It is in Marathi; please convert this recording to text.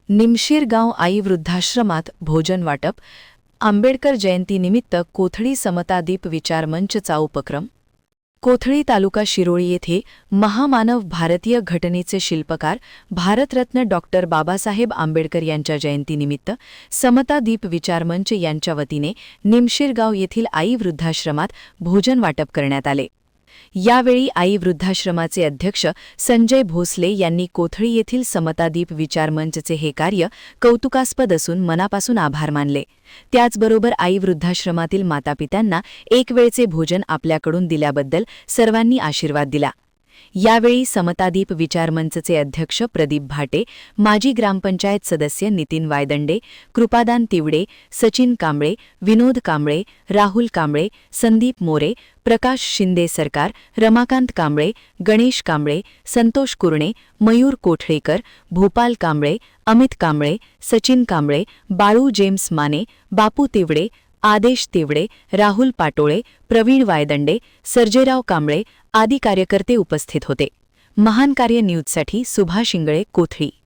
निमशीरगाव आई वृद्धाश्रमात भोजन वाटप. आंबेडकर जयंतीनिमित्त कोथळी समतादीप विचारमंचचा उपक्रम. कोथळी तालुका शिरोळी येथे महामानव भारतीय घटनेचे शिल्पकार भारतरत्न डॉक्टर बाबासाहेब आंबेडकर यांच्या जयंतीनिमित्त समतादीप विचारमंच यांच्या वतीने निमशीरगाव येथील आई वृद्धाश्रमात भोजन वाटप करण्यात आले. यावेळी आई वृद्धाश्रमाचे अध्यक्ष संजय भोसले यांनी कोथळी येथील समतादीप विचारमंचचे हे कार्य कौतुकास्पद असून मनापासून आभार मानले. त्याचबरोबर आई वृद्धाश्रमातील मातापित्यांना एक वेळचे भोजन आपल्याकडून दिल्याबद्दल सर्वांनी आशीर्वाद दिला. यावेळी समतादीप विचारमंचचे अध्यक्ष प्रदीप भाटे, माजी ग्रामपंचायत सदस्य नितीन वायदंडे, कृपादान तिवडे, सचिन कांबळे, विनोद कांबळे, राहुल कांबळे, संदीप मोरे, प्रकाश शिंदे सरकार, रमाकांत कांबळे, गणेश कांबळे, संतोष कुरणे, मयूर कोठळेकर, भोपाल कांबळे, अमित कांबळे, सचिन कांबळे, बाळू जेम्स माने, बापू तिवडे, आदेश तिवडे, राहुल पाटोळे, प्रवीण वायदंडे, सर्जेराव कांबळे आदी कार्यकर्ते उपस्थित होते. महान कार्य न्यूजसाठी सुभाष इंगळे, कोथळी.